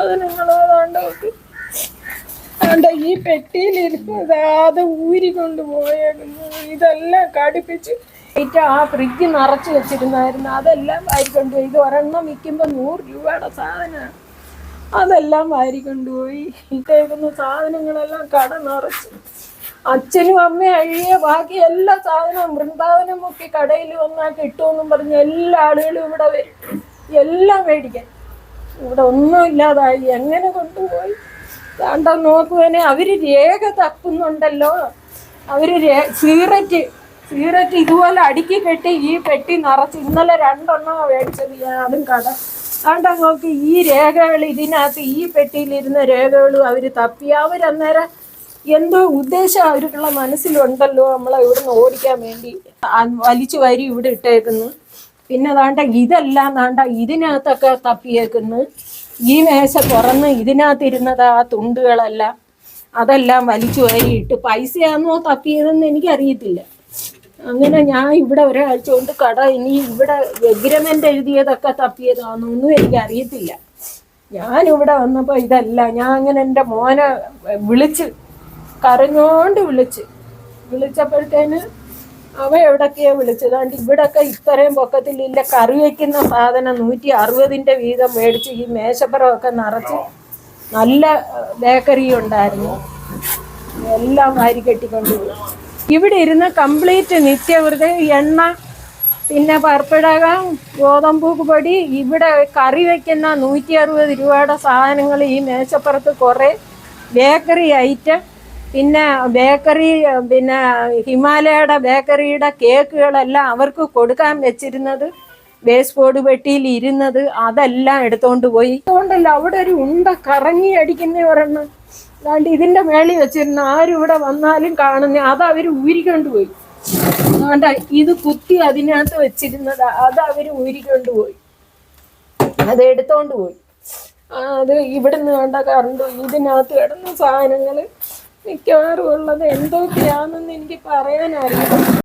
സാധനങ്ങളോണ്ട് ഈ പെട്ടിയിലിരുന്നത് അത് ഊരിക്കൊണ്ട് പോയേക്കുന്നു. ഇതെല്ലാം കടുപ്പിച്ച് ആ ഫ്രിഡ്ജ് നിറച്ച് വെച്ചിരുന്നായിരുന്നു. അതെല്ലാം വാരിക്കൊണ്ടുപോയി. ഇത് ഒരെണ്ണം വിൽക്കുമ്പോൾ 100 രൂപയുടെ സാധനമാണ്. അതെല്ലാം വാരിക്കൊണ്ടുപോയി. ഇട്ടേക്കുന്ന സാധനങ്ങളെല്ലാം കട നിറച്ച്. അച്ഛനും അമ്മയും അഴിയെ ബാക്കി എല്ലാ സാധനവും വൃന്ദാവനം മുക്കി കടയിൽ വന്നാൽ കിട്ടുമെന്നും പറഞ്ഞ് എല്ലാ ആളുകളും ഇവിടെ വരും എല്ലാം മേടിക്കാൻ. ഇവിടെ ഒന്നും ഇല്ലാതായി. എങ്ങനെ കൊണ്ടുപോയി കണ്ടോ നോക്കുവാനെ. അവര് രേഖ തപ്പുന്നുണ്ടല്ലോ. അവര് സിഗരറ്റ് ഇതുപോലെ അടുക്കി കെട്ടി ഈ പെട്ടി നിറച്ച്. ഇന്നലെ 2 എണ്ണം മേടിച്ചത് ഞാൻ. അതും കട കണ്ടോ നോക്കി. ഈ രേഖകൾ ഇതിനകത്ത് ഈ പെട്ടിയിലിരുന്ന രേഖകളും അവര് തപ്പി. അവരന്നേരം എന്തോ ഉദ്ദേശം അവർക്കുള്ള മനസ്സിലുണ്ടല്ലോ നമ്മളെ ഇവിടുന്ന് ഓടിക്കാൻ വേണ്ടി. വലിച്ചു വാരി ഇവിടെ ഇട്ടേക്കുന്നു. പിന്നെ ഇതെല്ലാം ഇതിനകത്തൊക്കെ തപ്പിയേക്കുന്നു. ഈ മേശ തുറന്ന് ഇതിനകത്തിരുന്നത് ആ തുണ്ടുകളെല്ലാം അതെല്ലാം വലിച്ചു വാരിയിട്ട്. പൈസയാണോ തപ്പിയതെന്ന് എനിക്കറിയത്തില്ല. അങ്ങനെ ഞാൻ ഇവിടെ ഒരാഴ്ച കൊണ്ട് കട ഇനി ഇവിടെ എഗ്രിമെൻ്റ് എഴുതിയതൊക്കെ തപ്പിയതാണെന്നൊന്നും എനിക്കറിയത്തില്ല. ഞാനിവിടെ വന്നപ്പോൾ ഇതല്ല. ഞാൻ അങ്ങനെ എൻ്റെ മോനെ കരഞ്ഞോണ്ട് വിളിച്ചപ്പോഴത്തേന് അവ എവിടൊക്കെയാണ് വിളിച്ചത്. ഇവിടൊക്കെ ഇത്രയും പൊക്കത്തിലില്ല. കറി വയ്ക്കുന്ന സാധനം 160 വീതം മേടിച്ച് ഈ മേശപ്പുറമൊക്കെ നിറച്ച് നല്ല ബേക്കറി ഉണ്ടായിരുന്നു. എല്ലാം വാരി കെട്ടിക്കൊണ്ടുപോയി. ഇവിടെ ഇരുന്ന് കംപ്ലീറ്റ് നിത്യവൃതി എണ്ണ, പിന്നെ പർപ്പിടകം, ഗോതമ്പ് പൊടി, ഇവിടെ കറി വയ്ക്കുന്ന 160 രൂപയുടെ സാധനങ്ങൾ ഈ മേശപ്പുറത്ത്. കുറേ ബേക്കറി ഐറ്റം, പിന്നെ പിന്നെ ഹിമാലയയുടെ ബേക്കറിയുടെ കേക്കുകളെല്ലാം അവർക്ക് കൊടുക്കാൻ വെച്ചിരുന്നത് വേസ്റ്റ് ബോർഡ് പെട്ടിയിൽ ഇരുന്നത് അതെല്ലാം എടുത്തോണ്ട് പോയി. അതുകൊണ്ടല്ല അവിടെ ഒരു ഉണ്ട കറങ്ങി അടിക്കുന്ന ഒരെണ്ണം ഇതിന്റെ മേളിൽ വെച്ചിരുന്ന. ആരും ഇവിടെ വന്നാലും കാണുന്ന അത് അവർ ഊരിക്കൊണ്ടുപോയി. ഇത് കുത്തി അതിനകത്ത് വെച്ചിരുന്നത് അത് അവർ ഊരിക്കൊണ്ടുപോയി. അത് എടുത്തോണ്ട് പോയി. അത് ഇവിടുന്ന് കറണ്ട് ഇതിനകത്ത് കിടന്ന സാധനങ്ങൾ മിക്കവാറും ഉള്ളത് എന്തൊക്കെയാണെന്ന് എനിക്ക് പറയാനറിയാം.